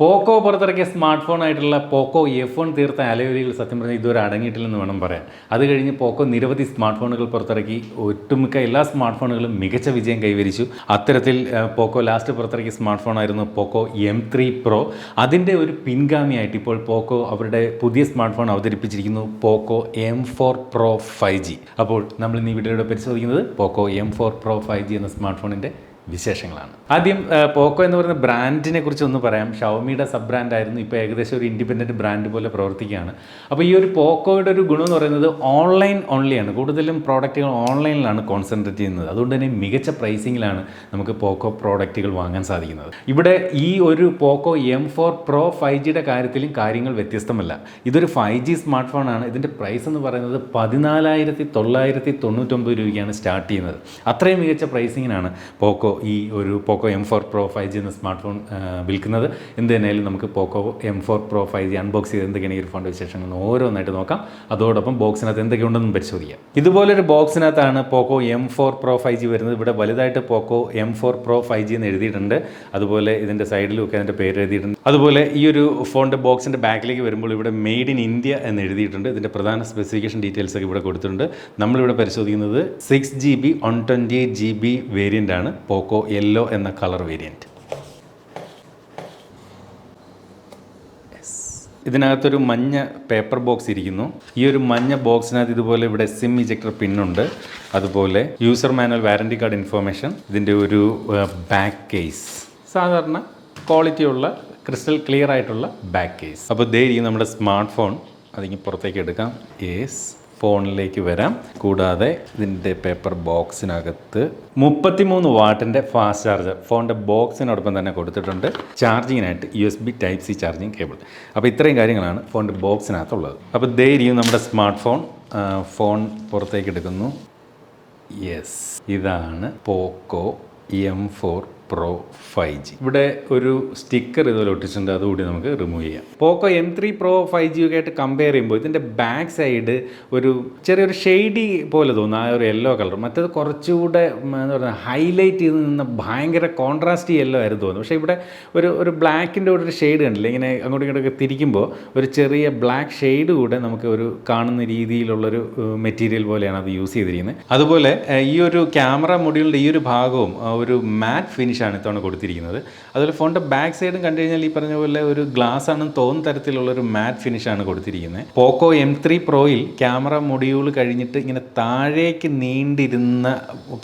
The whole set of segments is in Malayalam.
പോക്കോ പുറത്തിറക്കിയ സ്മാർട്ട് ഫോൺ ആയിട്ടുള്ള പോക്കോ F1 തീർത്ത അലയൊലികൾ സത്യം പറഞ്ഞാൽ ഇതുവരെ അടങ്ങിയിട്ടില്ലെന്ന് വേണം പറയാൻ. അത് കഴിഞ്ഞ് പോക്കോ നിരവധി സ്മാർട്ട് ഫോണുകൾ പുറത്തിറക്കി. ഒട്ടുമിക്ക എല്ലാ സ്മാർട്ട് ഫോണുകളും മികച്ച വിജയം കൈവരിച്ചു. അത്തരത്തിൽ പോക്കോ ലാസ്റ്റ് പുറത്തിറക്കിയ സ്മാർട്ട് ഫോണായിരുന്നു പോക്കോ M3 Pro. അതിൻ്റെ ഒരു പിൻഗാമിയായിട്ട് ഇപ്പോൾ പോക്കോ അവരുടെ പുതിയ സ്മാർട്ട് ഫോൺ അവതരിപ്പിച്ചിരിക്കുന്നു, പോക്കോ M4 Pro 5G. അപ്പോൾ നമ്മൾ ഇന്ന് ഈ വീഡിയോയുടെ പരിശോധിക്കുന്നത് പോക്കോ M4 Pro 5G എന്ന സ്മാർട്ട് ഫോണിൻ്റെ വിശേഷങ്ങളാണ്. ആദ്യം പോക്കോ എന്ന് പറയുന്ന ബ്രാൻഡിനെ കുറിച്ച് ഒന്ന് പറയാം. ഷവോമിയുടെ സബ് ബ്രാൻഡായിരുന്നു, ഇപ്പോൾ ഏകദേശം ഒരു ഇൻഡിപെൻഡൻറ്റ് ബ്രാൻഡ് പോലെ പ്രവർത്തിക്കുകയാണ്. അപ്പോൾ ഈ ഒരു പോക്കോയുടെ ഒരു ഗുണം എന്ന് പറയുന്നത് ഓൺലൈൻ ഓൺലിയാണ്. കൂടുതലും പ്രോഡക്റ്റുകൾ ഓൺലൈനിലാണ് കോൺസെൻട്രേറ്റ് ചെയ്യുന്നത്. അതുകൊണ്ട് തന്നെ മികച്ച പ്രൈസിങ്ങിലാണ് നമുക്ക് പോക്കോ പ്രോഡക്റ്റുകൾ വാങ്ങാൻ സാധിക്കുന്നത്. ഇവിടെ ഈ ഒരു പോക്കോ M4 Pro 5Gയുടെ കാര്യത്തിലും കാര്യങ്ങൾ വ്യത്യസ്തമല്ല. ഇതൊരു 5G സ്മാർട്ട് ഫോണാണ്. ഇതിൻ്റെ പ്രൈസ് എന്ന് പറയുന്നത് 14,999 രൂപയ്ക്കാണ് സ്റ്റാർട്ട് ചെയ്യുന്നത്. അത്രയും മികച്ച പ്രൈസിങ്ങിനാണ് പോക്കോ ഈ ഒരു പോക്കോ M4 Pro 5G എന്ന സ്മാർട്ട് ഫോൺ വിൽക്കുന്നത്. എന്ത് തന്നെയായാലും നമുക്ക് പോക്കോ M4 Pro 5G അൺബോക്സ് ചെയ്ത് എന്തൊക്കെയാണ് ഈ ഒരു ഫോണിൻ്റെ വിശേഷങ്ങൾ ഓരോന്നായിട്ട് നോക്കാം. അതോടൊപ്പം ബോക്സിനകത്ത് എന്തൊക്കെയുണ്ടെന്നും പരിശോധിക്കാം. ഇതുപോലൊരു ബോക്സിനകത്താണ് പോക്കോ M4 Pro 5G വരുന്നത്. ഇവിടെ വലുതായിട്ട് പോക്കോ M4 Pro 5G എന്ന് എഴുതിയിട്ടുണ്ട്. അതുപോലെ ഇതിൻ്റെ സൈഡിലും ഒക്കെ അതിൻ്റെ പേര് എഴുതിയിട്ടുണ്ട്. അതുപോലെ ഈ ഒരു ഫോണിൻ്റെ ബോക്സിൻ്റെ ബാക്കിലേക്ക് വരുമ്പോൾ ഇവിടെ മെയ്ഡ് ഇൻ ഇന്ത്യ എന്ന് എഴുതിയിട്ടുണ്ട്. ഇതിൻ്റെ പ്രധാന സ്പെസിഫിക്കേഷൻ ഡീറ്റെയിൽസ് ഒക്കെ ഇവിടെ കൊടുത്തിട്ടുണ്ട്. നമ്മളിവിടെ പരിശോധിക്കുന്നത് 6GB 128GB വേരിയൻ്റ് ആണ്, പോക്കോ യെല്ലോ എന്ന കളർ വേരിയൻറ്റ്. ഇതിനകത്തൊരു മഞ്ഞ പേപ്പർ ബോക്സ് ഇരിക്കുന്നു. ഈ ഒരു മഞ്ഞ ബോക്സിനകത്ത് ഇതുപോലെ ഇവിടെ സിം ഇജക്ടർ പിന്നുണ്ട്. അതുപോലെ user manual warranty card information, ഇതിൻ്റെ ഒരു ബാക്ക് കേസ്, സാധാരണ ക്വാളിറ്റിയുള്ള ക്രിസ്റ്റൽ ക്ലിയർ ആയിട്ടുള്ള ബാക്ക് കേസ്. അപ്പോൾ ദേ ഇരിക്കും നമ്മുടെ സ്മാർട്ട് ഫോൺ. അതിങ്ങനെ പുറത്തേക്ക് എടുക്കാം. യെസ്, ഫോണിലേക്ക് വരാം. കൂടാതെ ഇതിൻ്റെ പേപ്പർ ബോക്സിനകത്ത് 33 വാട്ടിൻ്റെ ഫാസ്റ്റ് ചാർജർ ഫോണിൻ്റെ ബോക്സിനോടൊപ്പം തന്നെ കൊടുത്തിട്ടുണ്ട്. ചാർജിങ്ങിനായിട്ട് USB Type-C ചാർജിങ് കേബിൾ. അപ്പോൾ ഇത്രയും കാര്യങ്ങളാണ് ഫോണിൻ്റെ ബോക്സിനകത്തുള്ളത്. അപ്പോൾ ദേ ഇരിക്കും നമ്മുടെ സ്മാർട്ട് ഫോൺ. ഫോൺ പുറത്തേക്ക് എടുക്കുന്നു. യെസ്, ഇതാണ് പോക്കോ M4 Pro 5G. ഇവിടെ ഒരു സ്റ്റിക്കർ ഇതുപോലെ ഒട്ടിച്ചിട്ടുണ്ട്, അതുകൂടി നമുക്ക് റിമൂവ് ചെയ്യാം. പോക്കോ M3 Pro 5G ഒക്കെ ആയിട്ട് കമ്പയർ ചെയ്യുമ്പോൾ ഇതിൻ്റെ ബാക്ക് സൈഡ് ഒരു ചെറിയൊരു ഷെയ്ഡി പോലെ തോന്നും, ആ ഒരു യെല്ലോ കളർ. മറ്റേത് കുറച്ചുകൂടെ എന്താ പറയുക, ഹൈലൈറ്റ് ചെയ്ത് നിന്ന് ഭയങ്കര കോൺട്രാസ്റ്റ് യെല്ലോ ആയിരുന്നു തോന്നുന്നു. പക്ഷേ ഇവിടെ ഒരു ബ്ലാക്കിൻ്റെ ഒരു ഷെയ്ഡ് കണ്ടില്ല, ഇങ്ങനെ അങ്ങോട്ടും ഇങ്ങോട്ടൊക്കെ തിരിക്കുമ്പോൾ ഒരു ചെറിയ ബ്ലാക്ക് ഷെയ്ഡ് കൂടെ നമുക്ക് ഒരു കാണുന്ന രീതിയിലുള്ളൊരു മെറ്റീരിയൽ പോലെയാണ് അത് യൂസ് ചെയ്തിരിക്കുന്നത്. അതുപോലെ ഈ ഒരു ക്യാമറ മൊഡ്യൂളിൻ്റെ ഈ ഒരു ഭാഗവും ഒരു മാറ്റ് ഫിനിഷ് ആണ് ഇത്തവണ കൊടുത്തിരിക്കുന്നത്. അതുപോലെ ഫോണിൻ്റെ ബാക്ക് സൈഡും കണ്ടു കഴിഞ്ഞാൽ ഈ പറഞ്ഞ പോലെ ഒരു ഗ്ലാസ് ആണെന്ന് തോന്നുന്ന തരത്തിലുള്ള ഒരു മാറ്റ് ഫിനിഷാണ് കൊടുത്തിരിക്കുന്നത്. പോക്കോ M3 Proയിൽ ക്യാമറ മൊഡ്യൂൾ കഴിഞ്ഞിട്ട് ഇങ്ങനെ താഴേക്ക് നീണ്ടിരുന്ന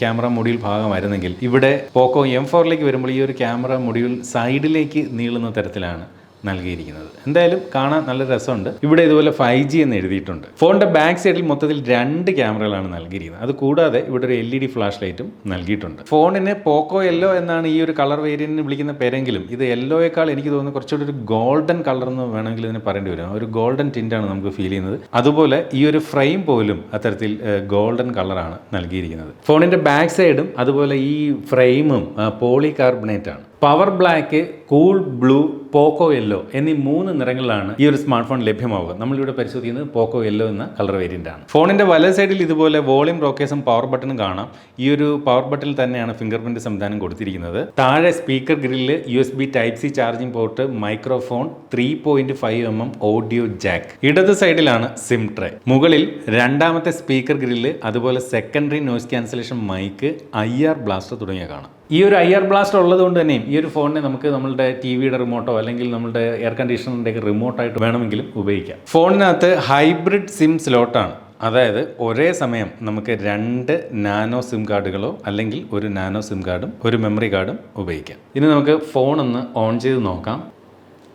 ക്യാമറ മൊഡ്യൂൾ ഭാഗമായിരുന്നെങ്കിൽ ഇവിടെ പോക്കോ M4ലേക്ക് വരുമ്പോൾ ഈ ഒരു ക്യാമറ മൊഡ്യൂൾ സൈഡിലേക്ക് നീളുന്ന തരത്തിലാണ് നൽകിയിരിക്കുന്നത്. എന്തായാലും കാണാൻ നല്ല രസമുണ്ട്. ഇവിടെ ഇതുപോലെ 5G എന്ന് എഴുതിയിട്ടുണ്ട്. ഫോണിൻ്റെ ബാക്ക് സൈഡിൽ മൊത്തത്തിൽ 2 ക്യാമറകളാണ് നൽകിയിരിക്കുന്നത്. അത് കൂടാതെ ഇവിടെ ഒരു LED ഫ്ലാഷ് ലൈറ്റും നൽകിയിട്ടുണ്ട്. ഫോണിന് പോക്കോ യെല്ലോ എന്നാണ് ഈ ഒരു കളർ വേരിയന്റിന് വിളിക്കുന്ന പേരെങ്കിലും ഇത് യെല്ലോയേക്കാൾ എനിക്ക് തോന്നുന്നു കുറച്ചുകൂടി ഒരു ഗോൾഡൻ കളർ എന്ന് വേണമെങ്കിൽ ഇതിന് പറയേണ്ടി വരും. ഒരു ഗോൾഡൻ ടിൻ്റാണ് നമുക്ക് ഫീൽ ചെയ്യുന്നത്. അതുപോലെ ഈ ഒരു ഫ്രെയിം പോലും അത്തരത്തിൽ ഗോൾഡൻ കളറാണ് നൽകിയിരിക്കുന്നത്. ഫോണിൻ്റെ ബാക്ക് സൈഡും അതുപോലെ ഈ ഫ്രെയിമും പോളികാർബണേറ്റ് ആണ്. പവർ ബ്ലാക്ക്, കൂൾ ബ്ലൂ, പോക്കോ യെല്ലോ എന്നീ 3 നിറങ്ങളിലാണ് ഈ ഒരു സ്മാർട്ട് ഫോൺ ലഭ്യമാവുക. നമ്മളിവിടെ പരിശോധിക്കുന്നത് പോക്കോ യെല്ലോ എന്ന കളർ വേരിയൻ്റ് ആണ്. ഫോണിൻ്റെ വലത് സൈഡിൽ ഇതുപോലെ വോളിയം റോക്കേഴ്സും പവർ ബട്ടണും കാണാം. ഈ ഒരു പവർ ബട്ടണിൽ തന്നെയാണ് ഫിംഗർ പ്രിന്റ് സംവിധാനം കൊടുത്തിരിക്കുന്നത്. താഴെ speaker grill, USB Type-C charging port, microphone, 3.5mm audio jack. ഇടത് സൈഡിലാണ് സിം ട്രേ. മുകളിൽ രണ്ടാമത്തെ സ്പീക്കർ ഗ്രില്ല്, അതുപോലെ secondary noise cancellation mic, IR blaster തുടങ്ങിയ കാണാം. ഈ ഒരു IR ബ്ലാസ്റ്റർ ഉള്ളത് കൊണ്ട് തന്നെയും ഈ ഒരു ഫോണിനെ നമുക്ക് നമ്മളുടെ TV-യുടെ റിമോട്ടോ അല്ലെങ്കിൽ നമ്മുടെ എയർ കണ്ടീഷണറിൻ്റെ ഒക്കെ റിമോട്ടായിട്ട് വേണമെങ്കിലും ഉപയോഗിക്കാം. ഫോണിനകത്ത് ഹൈബ്രിഡ് സിം സ്ലോട്ടാണ്. അതായത് ഒരേ സമയം നമുക്ക് 2 നാനോ സിം കാർഡുകളോ അല്ലെങ്കിൽ ഒരു നാനോ സിം കാർഡും ഒരു മെമ്മറി കാർഡും ഉപയോഗിക്കാം. ഇനി നമുക്ക് ഫോൺ ഒന്ന് ഓൺ ചെയ്ത് നോക്കാം.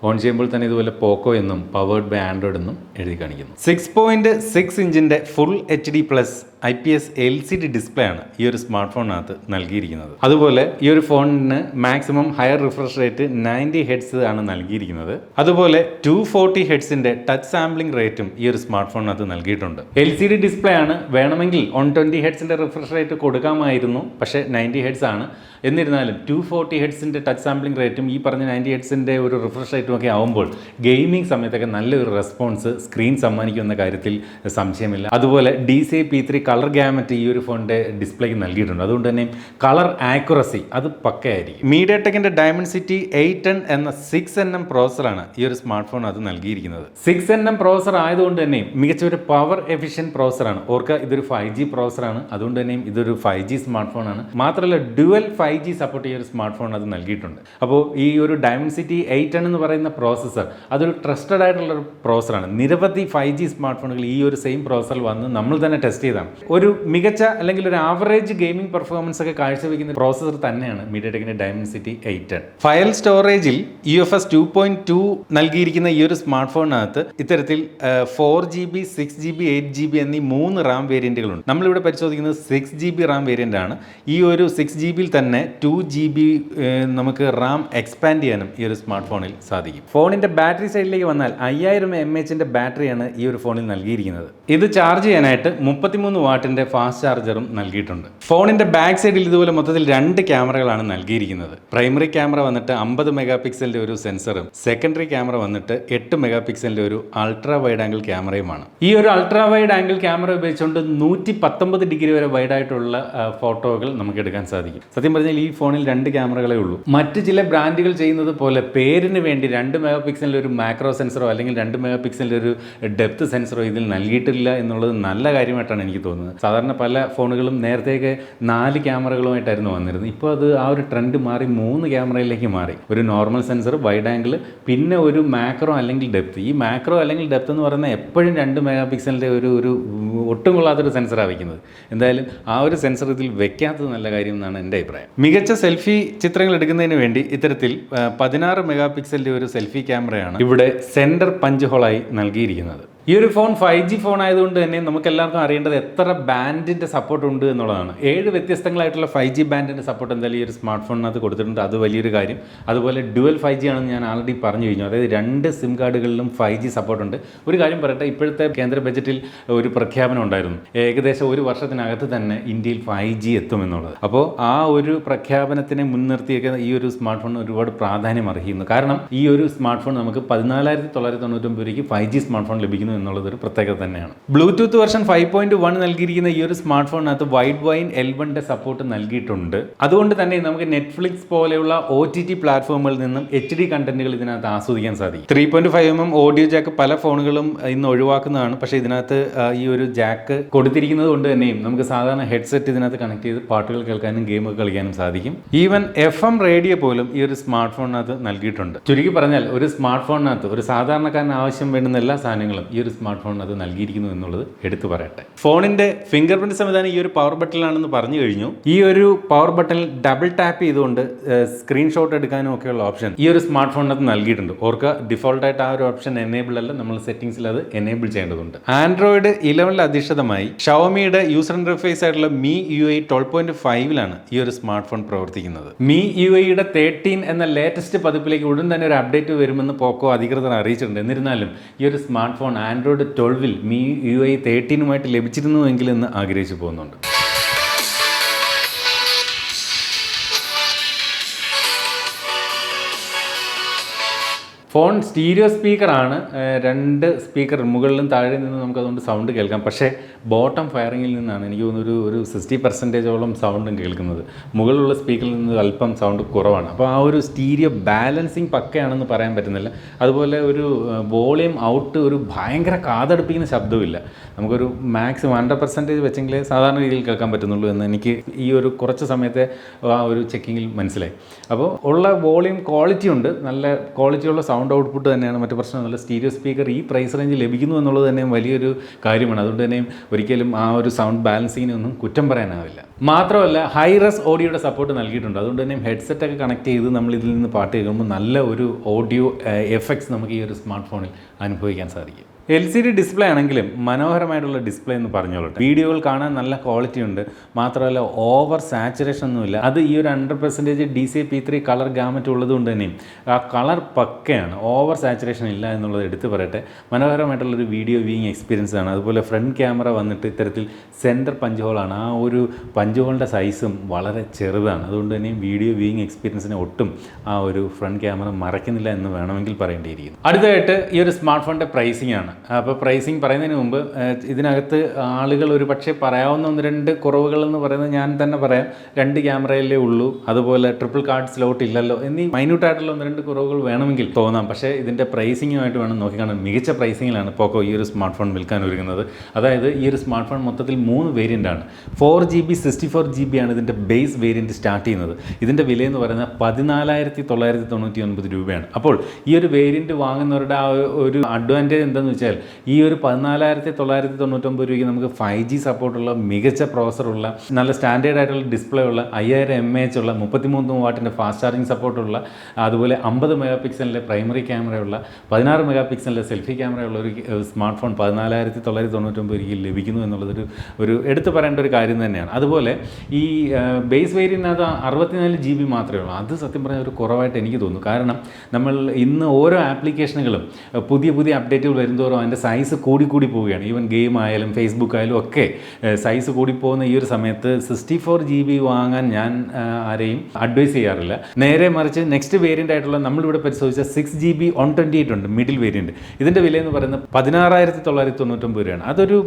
ഓൺ ചെയ്യുമ്പോൾ തന്നെ ഇതുപോലെ പോക്കോ എന്നും പവേർഡ് ബൈ ആൻഡ്രോയിഡ് എന്നും എഴുതി കാണിക്കുന്നു. 6.6 ഇഞ്ചിൻ്റെ full HD+ IPS LCD display ആണ് ഈ ഒരു സ്മാർട്ട് ഫോണിനകത്ത് നൽകിയിരിക്കുന്നത്. അതുപോലെ ഈ ഒരു ഫോണിന് maximum higher refresh rate 90 Hz ആണ് നൽകിയിരിക്കുന്നത്. അതുപോലെ 240 Hzന്റെ ടച്ച് സാമ്പിളിംഗ് റേറ്റും ഈ ഒരു സ്മാർട്ട് ഫോണിനകത്ത് നൽകിയിട്ടുണ്ട്. LCD ഡിസ്പ്ലേ ആണ്, വേണമെങ്കിൽ 120 Hzന്റെ റിഫ്രഷ് റേറ്റ് കൊടുക്കാമായിരുന്നു, പക്ഷേ 90 Hz ആണ്. എന്നിരുന്നാലും 240 Hzന്റെ ടച്ച് സാമ്പിളിംഗ് റേറ്റും ഈ പറഞ്ഞ 90 Hzന്റെ ഒരു റിഫ്രഷ് റേറ്റും ഒക്കെ ആവുമ്പോൾ ഗെയിമിംഗ് സമയത്തൊക്കെ നല്ലൊരു റെസ്പോൺസ് സ്ക്രീൻ സമ്മാനിക്കുമെന്ന കാര്യത്തിൽ സംശയമില്ല. അതുപോലെ DCI P3 കളർ ഗാമറ്റ് ഈ ഒരു ഫോണിൻ്റെ ഡിസ്പ്ലേക്ക് നൽകിയിട്ടുണ്ട്. അതുകൊണ്ട് തന്നെ കളർ ആക്യുറസി അത് പക്കയായിരിക്കും. മീഡിയടെക്കിൻ്റെ ഡയമൻസിറ്റി 810 എന്ന 6nm പ്രോസറാണ് ഈ ഒരു സ്മാർട്ട് ഫോൺ അത് നൽകിയിരിക്കുന്നത്. 6nm പ്രോസർ ആയതുകൊണ്ട് തന്നെ മികച്ച ഒരു പവർ എഫിഷ്യൻറ്റ് പ്രോസറാണ്. ഓർക്കുക, ഇതൊരു 5G പ്രോസറാണ്. അതുകൊണ്ട് തന്നെയും ഇതൊരു 5G സ്മാർട്ട് ഫോണാണ്. മാത്രമല്ല ഡ്യുവൽ 5G സപ്പോർട്ട് ഈ ഒരു സ്മാർട്ട് ഫോൺ അത് നൽകിയിട്ടുണ്ട്. അപ്പോൾ ഈ ഒരു ഡയമൻസിറ്റി 810 എന്ന് പറയുന്ന പ്രോസസ്സർ അതൊരു ട്രസ്റ്റഡ് ആയിട്ടുള്ള ഒരു പ്രോസറാണ്. നിരവധി 5G സ്മാർട്ട് ഫോണുകൾ ഈ ഒരു സെയിം പ്രോസറിൽ വന്ന് നമ്മൾ തന്നെ ടെസ്റ്റ് ചെയ്താണ്. ഒരു മികച്ച അല്ലെങ്കിൽ ഒരു ആവറേജ് ഗെയിമിംഗ് പെർഫോമൻസ് ഒക്കെ കാഴ്ചവെക്കുന്ന പ്രോസസർ തന്നെയാണ് മീഡിയടെക്കിന്റെ ഡയമൻസിറ്റി 810. ഫയൽ സ്റ്റോറേജിൽ UFS 2.2 നൽകിയിരിക്കുന്ന ഈ ഒരു സ്മാർട്ട് ഫോണിനകത്ത് ഇത്തരത്തിൽ 4GB 6GB 8GB എന്നീ 3 റാം വേരിയന്റുകളുണ്ട്. നമ്മളിവിടെ പരിശോധിക്കുന്നത് 6GB റാം വേരിയന്റ് ആണ്. ഈ ഒരു 6GBയിൽ തന്നെ 2GB നമുക്ക് റാം എക്സ്പാൻഡ് ചെയ്യാനും ഈ ഒരു സ്മാർട്ട് ഫോണിൽ സാധിക്കും. ഫോണിന്റെ ബാറ്ററി സൈഡിലേക്ക് വന്നാൽ 5000 mAh ബാറ്ററിയാണ് ഈ ഒരു ഫോണിൽ നൽകിയിരിക്കുന്നത്. ഇത് ചാർജ് ചെയ്യാനായിട്ട് 33 വാട്ടിന്റെ ഫാസ്റ്റ് ചാർജറും നൽകിയിട്ടുണ്ട്. ഫോണിന്റെ ബാക്ക് സൈഡിൽ ഇതുപോലെ മൊത്തത്തിൽ 2 ക്യാമറകളാണ് നൽകിയിരിക്കുന്നത്. പ്രൈമറി ക്യാമറ വന്നിട്ട് 50 മെഗാ പിക്സലിന്റെ ഒരു സെൻസറും സെക്കൻഡറി ക്യാമറ വന്നിട്ട് 8 മെഗാ പിക്സലിന്റെ ഒരു അൾട്രാ വൈഡ് ആംഗിൾ ക്യാമറയുമാണ്. ഈ ഒരു അൾട്രാ വൈഡ് ആംഗിൾ ക്യാമറ ഉപയോഗിച്ചുകൊണ്ട് 119 ഡിഗ്രി വരെ വൈഡ് ആയിട്ടുള്ള ഫോട്ടോകൾ നമുക്ക് എടുക്കാൻ സാധിക്കും. സത്യം പറഞ്ഞാൽ ഈ ഫോണിൽ 2 ക്യാമറകളേ ഉള്ളൂ. മറ്റ് ചില ബ്രാൻഡുകൾ ചെയ്യുന്നത് പോലെ പേരിന് വേണ്ടി 2 മെഗാ പിക്സലിന്റെ ഒരു മാക്രോ സെൻസറോ അല്ലെങ്കിൽ 2 മെഗാ പിക്സലിന്റെ ഒരു ഡെപ്ത് സെൻസറോ ഇതിൽ നൽകിയിട്ടില്ല എന്നുള്ളത് നല്ല കാര്യമായിട്ടാണ് എനിക്ക് തോന്നുന്നത്. സാധാരണ പല ഫോണുകളും നേരത്തേക്ക് 4 ക്യാമറകളുമായിട്ടായിരുന്നു വന്നിരുന്നത്. ഇപ്പോൾ അത് ആ ഒരു ട്രെൻഡ് മാറി 3 ക്യാമറയിലേക്ക് മാറി. ഒരു നോർമൽ സെൻസർ, വൈഡ് ആംഗിൾ, പിന്നെ ഒരു മാക്രോ അല്ലെങ്കിൽ ഡെപ്ത്. ഈ മാക്രോ അല്ലെങ്കിൽ ഡെപ്ത് എന്ന് പറയുന്നത് എപ്പോഴും 2 മെഗാ പിക്സലിന്റെ ഒരു ഒട്ടും കൊള്ളാത്തൊരു സെൻസറാണ് വയ്ക്കുന്നത്. എന്തായാലും ആ ഒരു സെൻസർ ഇതിൽ വെക്കാത്തത് നല്ല കാര്യം എന്നാണ് എൻ്റെ അഭിപ്രായം. മികച്ച സെൽഫി ചിത്രങ്ങൾ എടുക്കുന്നതിന് വേണ്ടി ഇത്തരത്തിൽ 16 മെഗാ പിക്സലിന്റെ ഒരു സെൽഫി ക്യാമറയാണ് ഇവിടെ സെന്റർ പഞ്ച് ഹോളായി നൽകിയിരിക്കുന്നത്. ഈ ഒരു ഫോൺ 5G ഫോൺ ആയതുകൊണ്ട് തന്നെ നമുക്ക് എല്ലാവർക്കും അറിയേണ്ടത് എത്ര ബാൻഡിൻ്റെ സപ്പോർട്ട് ഉണ്ട് എന്നുള്ളതാണ്. 7 വ്യത്യസ്തങ്ങളായിട്ടുള്ള 5G ബാൻഡിൻ്റെ സപ്പോർട്ട് എന്തായാലും ഈ ഒരു സ്മാർട്ട് ഫോണിനകത്ത് കൊടുത്തിട്ടുണ്ട്. അത് വലിയൊരു കാര്യം. അതുപോലെ ഡ്യുവൽ 5G ആണെന്ന് ഞാൻ ആൾറെഡി പറഞ്ഞു കഴിഞ്ഞു. അതായത് 2 സിം കാർഡുകളിലും 5G സപ്പോർട്ട് ഉണ്ട്. ഒരു കാര്യം പറയട്ടെ, ഇപ്പോഴത്തെ കേന്ദ്ര ബജറ്റിൽ ഒരു പ്രഖ്യാപനം ഉണ്ടായിരുന്നു, ഏകദേശം 1 വർഷത്തിനകത്ത് തന്നെ ഇന്ത്യയിൽ 5G എത്തുമെന്നുള്ളത്. അപ്പോൾ ആ ഒരു പ്രഖ്യാപനത്തിനെ മുൻനിർത്തിയൊക്കെ ഈ ഒരു സ്മാർട്ട് ഫോൺ ഒരുപാട് പ്രാധാന്യം അർഹിക്കുന്നു. കാരണം ഈ ഒരു സ്മാർട്ട് ഫോൺ നമുക്ക് 14,999 രൂപയ്ക്ക് 5G സ്മാർട്ട് ഫോൺ ലഭിക്കുന്നു എന്നുള്ളത് ഒരു പ്രത്യേകത തന്നെയാണ്. ബ്ലൂടൂത്ത് വെർഷൻ 5.1 നൽകിയിരിക്കുന്ന ഈ ഒരു സ്മാർട്ട് ഫോണിനകത്ത് വൈഡ് വൈൻ L1 സപ്പോർട്ട് നൽകിയിട്ടുണ്ട്. അതുകൊണ്ട് തന്നെ നമുക്ക് നെറ്റ്ഫ്ലിക്സ് പോലെയുള്ള OTT പ്ലാറ്റ്ഫോമുകളിൽ നിന്നും HD കണ്ടന്റുകൾ ഇതിനകത്ത് ആസ്വദിക്കാൻ സാധിക്കും. 3.5mm ഓഡിയോ ജാക്ക് പല ഫോണുകളും ഇന്ന് ഒഴിവാക്കുന്നതാണ്. പക്ഷേ ഇതിനകത്ത് ഈ ഒരു ജാക്ക് കൊടുത്തിരിക്കുന്നത് കൊണ്ട് തന്നെയും നമുക്ക് സാധാരണ ഹെഡ്സെറ്റ് ഇതിനകത്ത് കണക്ട് ചെയ്ത് പാട്ടുകൾ കേൾക്കാനും ഗെയിമൊക്കെ കളിക്കാനും സാധിക്കും. ഈവൻ FM റേഡിയോ പോലും ഈ ഒരു സ്മാർട്ട് ഫോണിനകത്ത് നൽകിയിട്ടുണ്ട്. ചുരുക്കി പറഞ്ഞാൽ ഒരു സ്മാർട്ട് ഫോണിനകത്ത് ഒരു സാധാരണക്കാരന് ആവശ്യം വേണ്ടുന്ന എല്ലാ സാധനങ്ങളും ഈ ഒരു സ്മാർട്ട് ഫോൺ അത് നൽകിയിരിക്കുന്നു എന്നുള്ളത് എടുത്തു പറയട്ടെ. ഫോണിന്റെ ഫിംഗർ പ്രിന്റ് സംവിധാനം ഈ ഒരു പവർ ബട്ടണിലാണെന്ന് പറഞ്ഞു കഴിഞ്ഞു. ഈ ഒരു പവർ ബട്ടണിൽ ഡബിൾ ടാപ്പ് ചെയ്തുകൊണ്ട് സ്ക്രീൻഷോട്ട് എടുക്കാനും ഒക്കെയുള്ള ഓപ്ഷൻ ഈ ഒരു സ്മാർട്ട് ഫോണിനകത്ത് നൽകിയിട്ടുണ്ട്. ഓർക്കുക, ഡിഫോൾട്ടായിട്ട് ആ ഒരു ഓപ്ഷൻ എനേബിൾ അല്ല, നമ്മൾ സെറ്റിംഗ്സിൽ അത് എനേബിൾ ചെയ്യേണ്ടതുണ്ട്. ആൻഡ്രോയിഡ് 11 അധിഷ്ഠിതമായി ഷവോമിയുടെ യൂസർ ഇന്റർഫേസ് ആയിട്ടുള്ള Mi UI 12.5 ഈ ഒരു സ്മാർട്ട് ഫോൺ പ്രവർത്തിക്കുന്നത്. Mi UIയുടെ 13 എന്ന ലേറ്റസ്റ്റ് പതിപ്പിലേക്ക് ഉടൻ തന്നെ ഒരു അപ്ഡേറ്റ് വരുമെന്ന് പോക്കോ അധികൃതർ അറിയിച്ചിട്ടുണ്ട്. എന്നിരുന്നാലും ഈ ഒരു smart phone Android 12 Mi UI 13 ലഭിച്ചിരുന്നുവെങ്കിൽ എന്ന് ആഗ്രഹിച്ചു പോകുന്നുണ്ട്. Phone stereo സ്പീക്കറാണ്. 2 സ്പീക്കർ മുകളിലും താഴെ നിന്ന് നമുക്ക് അതുകൊണ്ട് സൗണ്ട് കേൾക്കാം. പക്ഷേ ബോട്ടം ഫയറിങ്ങിൽ നിന്നാണ് എനിക്ക് തോന്നുന്നു ഒരു 60% സൗണ്ടും കേൾക്കുന്നത്. മുകളിലുള്ള സ്പീക്കറിൽ നിന്ന് അല്പം സൗണ്ട് കുറവാണ്. അപ്പോൾ ആ ഒരു സ്റ്റീരിയോ ബാലൻസിങ് പക്കയാണെന്ന് പറയാൻ പറ്റുന്നില്ല. അതുപോലെ ഒരു വോളിയം ഔട്ട് ഒരു ഭയങ്കര കാതടുപ്പിക്കുന്ന ശബ്ദമില്ല. നമുക്കൊരു മാക്സിമം 100% വെച്ചെങ്കിലേ സാധാരണ രീതിയിൽ കേൾക്കാൻ പറ്റുന്നുള്ളൂ എന്ന് എനിക്ക് ഈ ഒരു കുറച്ച് സമയത്തെ ആ ഒരു ചെക്കിങ്ങിൽ മനസ്സിലായി. അപ്പോൾ ഉള്ള വോളിയം ക്വാളിറ്റി ഉണ്ട്, നല്ല ക്വാളിറ്റിയുള്ള സൗണ്ട് ഔട്ട്പുട്ട് തന്നെയാണ്. മറ്റു പ്രശ്നമൊന്നുമില്ല. സ്റ്റീരിയോ സ്പീക്കർ ഈ പ്രൈസ് റേഞ്ചിൽ ലഭിക്കുന്നു എന്നുള്ളത് തന്നെ വലിയൊരു കാര്യമാണ്. അതുകൊണ്ട് തന്നെയും ഒരിക്കലും ആ ഒരു സൗണ്ട് ബാലൻസിങ്ങിനൊന്നും കുറ്റം പറയാനാവില്ല. മാത്രമല്ല ഹൈറസ് ഓഡിയോയുടെ സപ്പോർട്ട് നൽകിയിട്ടുണ്ട്. അതുകൊണ്ട് തന്നെയും ഹെഡ്സെറ്റൊക്കെ കണക്ട് ചെയ്ത് നമ്മൾ ഇതിൽ നിന്ന് പാട്ട് കേൾക്കുമ്പോൾ നല്ല ഒരു ഓഡിയോ എഫക്ട്സ് നമുക്ക് ഈ ഒരു സ്മാർട്ട് ഫോണിൽ അനുഭവിക്കാൻ സാധിക്കും. LCD ഡിസ്പ്ലേ ആണെങ്കിലും മനോഹരമായിട്ടുള്ള ഡിസ്പ്ലേ എന്ന് പറഞ്ഞോളട്ടെ. വീഡിയോകൾ കാണാൻ നല്ല ക്വാളിറ്റി ഉണ്ട്. മാത്രമല്ല ഓവർ സാച്ചുറേഷൻ ഒന്നുമില്ല. അത് ഈ ഒരു 100% DCI-P3 കളർ ഗാമറ്റ് ഉള്ളത് കൊണ്ട് തന്നെയും ആ കളർ പക്കയാണ്. ഓവർ സാച്ചുറേഷൻ ഇല്ല എന്നുള്ളത് എടുത്തു പറയട്ടെ. മനോഹരമായിട്ടുള്ളൊരു വീഡിയോ വ്യൂയിങ് എക്സ്പീരിയൻസ് ആണ്. അതുപോലെ ഫ്രണ്ട് ക്യാമറ വന്നിട്ട് ഇത്തരത്തിൽ സെൻറ്റർ പഞ്ച് ഹോളാണ്. ആ ഒരു പഞ്ച് ഹോളിൻ്റെ സൈസും വളരെ ചെറുതാണ്. അതുകൊണ്ട് തന്നെയും വീഡിയോ വ്യൂയിങ് എക്സ്പീരിയൻസിനെ ഒട്ടും ആ ഒരു ഫ്രണ്ട് ക്യാമറ മറയ്ക്കുന്നില്ല എന്ന് വേണമെങ്കിൽ പറയേണ്ടിയിരിക്കുന്നു. അടുത്തതായിട്ട് ഈ ഒരു സ്മാർട്ട് ഫോണിൻ്റെ പ്രൈസിംഗ് ആണ്. തന്നെയാണ്. അപ്പോൾ പ്രൈസിങ് പറയുന്നതിന് മുമ്പ് ഇതിനകത്ത് ആളുകൾ ഒരു പക്ഷേ പറയാവുന്ന 1-2 കുറവുകളെന്ന് പറയുന്നത് ഞാൻ തന്നെ പറയാം. 2 ക്യാമറയിലേ ഉള്ളൂ, അതുപോലെ ട്രിപ്പിൾ കാർഡ് സ്ലോട്ട് ഇല്ലല്ലോ എന്നീ മൈന്യൂട്ടായിട്ടുള്ള 1-2 കുറവുകൾ വേണമെങ്കിൽ തോന്നാം. പക്ഷേ ഇതിൻ്റെ പ്രൈസിങ്ങുമായിട്ട് വേണം നോക്കിക്കാണാൻ. മികച്ച പ്രൈസിങ്ങിലാണ് പോക്കോ ഈ ഒരു സ്മാർട്ട് ഫോൺ വിൽക്കാൻ ഒരുങ്ങുന്നത്. അതായത് ഈ ഒരു സ്മാർട്ട് ഫോൺ മൊത്തത്തിൽ 3 വേരിയൻ്റാണ്. 4GB 64GB ആണ് ഇതിൻ്റെ ബേസ് വേരിയൻറ്റ് സ്റ്റാർട്ട് ചെയ്യുന്നത്. ഇതിൻ്റെ വിലയെന്ന് പറയുന്നത് 14,999 രൂപയാണ്. അപ്പോൾ ഈ ഒരു വേരിയൻറ്റ് വാങ്ങുന്നവരുടെ ആ ഒരു അഡ്വാൻറ്റേജ് എന്താണെന്ന് വെച്ചാൽ ഈ ഒരു 14,999 രൂപയ്ക്ക് നമുക്ക് 5G സപ്പോർട്ടുള്ള മികച്ച പ്രോസറുള്ള നല്ല സ്റ്റാൻഡേർഡ് ആയിട്ടുള്ള ഡിസ്പ്ലേ ഉള്ള 5000 mAh ഉള്ള 33 വാട്ടിൻ്റെ ഫാസ്റ്റ് ചാർജിങ് സപ്പോർട്ടുള്ള അതുപോലെ 50 മെഗാ പിക്സലിൻ്റെ പ്രൈമറി ക്യാമറയുള്ള 16 മെഗാ പിക്സലിൻ്റെ സെൽഫി ക്യാമറയുള്ള ഒരു സ്മാർട്ട് ഫോൺ 14,999 രൂപയ്ക്ക് ലഭിക്കുന്നു എന്നുള്ളതൊരു എടുത്തു പറയേണ്ട ഒരു കാര്യം തന്നെയാണ്. അതുപോലെ ഈ ബേസ് വേരിയൻറ്റിനകത്ത് 64GB മാത്രമേ ഉള്ളൂ. അത് സത്യം പറഞ്ഞാൽ ഒരു കുറവായിട്ട് എനിക്ക് തോന്നുന്നു. കാരണം നമ്മൾ ഇന്ന് ഓരോ ആപ്ലിക്കേഷനുകളും പുതിയ അപ്ഡേറ്റുകൾ വരുന്തോറും അതിൻ്റെ സൈസ് കൂടി പോവുകയാണ്. ഈവൻ ഗെയിം ആയാലും ഫേസ്ബുക്ക് ആയാലും ഒക്കെ സൈസ് കൂടിപ്പോകുന്ന ഈ ഒരു സമയത്ത് 64GB വാങ്ങാൻ ഞാൻ ആരെയും അഡ്വൈസ് ചെയ്യാറില്ല. നേരെ മറിച്ച് നെക്സ്റ്റ് വേരിയൻ്റ് ആയിട്ടുള്ള നമ്മളിവിടെ പരിശോധിച്ച 6GB 128 ഉണ്ട്, മിഡിൽ വേരിയൻറ്റ്. ഇതിൻ്റെ വിലയെന്ന് പറയുന്നത് 16,999 രൂപയാണ്. അതൊരു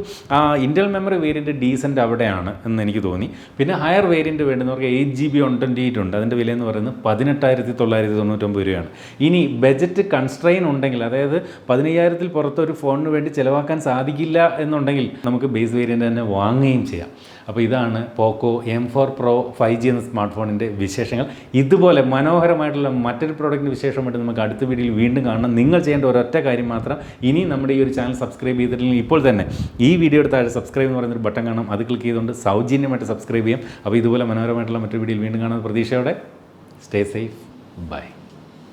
ഇൻ്റൽ മെമ്മറി വേരിയൻറ്റ് ഡീസൻ്റ് അവിടെയാണ് എന്ന് എനിക്ക് തോന്നി. പിന്നെ ഹയർ വേരിയൻറ്റ് വേണ്ടുന്നവർക്ക് 8GB 128 ഉണ്ട്. അതിൻ്റെ വിലയെന്ന് പറയുന്നത് 18,999 രൂപയാണ്. ഇനി ബജറ്റ് കൺസ്ട്രെയിൻ ഉണ്ടെങ്കിൽ, അതായത് 15,000-ൽ പുറത്ത് ഒരു ഫോണിന് വേണ്ടി ചിലവാക്കാൻ സാധിക്കില്ല എന്നുണ്ടെങ്കിൽ നമുക്ക് ബേസ് വേരിയൻറ്റ് തന്നെ വാങ്ങുകയും ചെയ്യാം. അപ്പോൾ ഇതാണ് പോക്കോ M4 Pro 5G എന്ന സ്മാർട്ട് ഫോണിൻ്റെ വിശേഷങ്ങൾ. ഇതുപോലെ മനോഹരമായിട്ടുള്ള മറ്റൊരു പ്രോഡക്റ്റിൻ്റെ വിശേഷമായിട്ട് നമുക്ക് അടുത്ത വീഡിയോയിൽ വീണ്ടും കാണണം. നിങ്ങൾ ചെയ്യേണ്ട ഒരൊറ്റ കാര്യം മാത്രം, ഇനി നമ്മുടെ ഈ ഒരു ചാനൽ സബ്സ്ക്രൈബ് ചെയ്തിട്ടില്ലെങ്കിൽ ഇപ്പോൾ തന്നെ ഈ വീഡിയോയുടെ താഴെ സബ്സ്ക്രൈബ് എന്ന് പറയുന്നൊരു ബട്ടൺ കാണാം. അത് ക്ലിക്ക് ചെയ്തുകൊണ്ട് സൗജന്യമായിട്ട് സബ്സ്ക്രൈബ് ചെയ്യാം. അപ്പോൾ ഇതുപോലെ മനോഹരമായിട്ടുള്ള മറ്റൊരു വീഡിയോയിൽ വീണ്ടും കാണുന്ന പ്രതീക്ഷയോടെ സ്റ്റേ സേഫ്. ബൈ.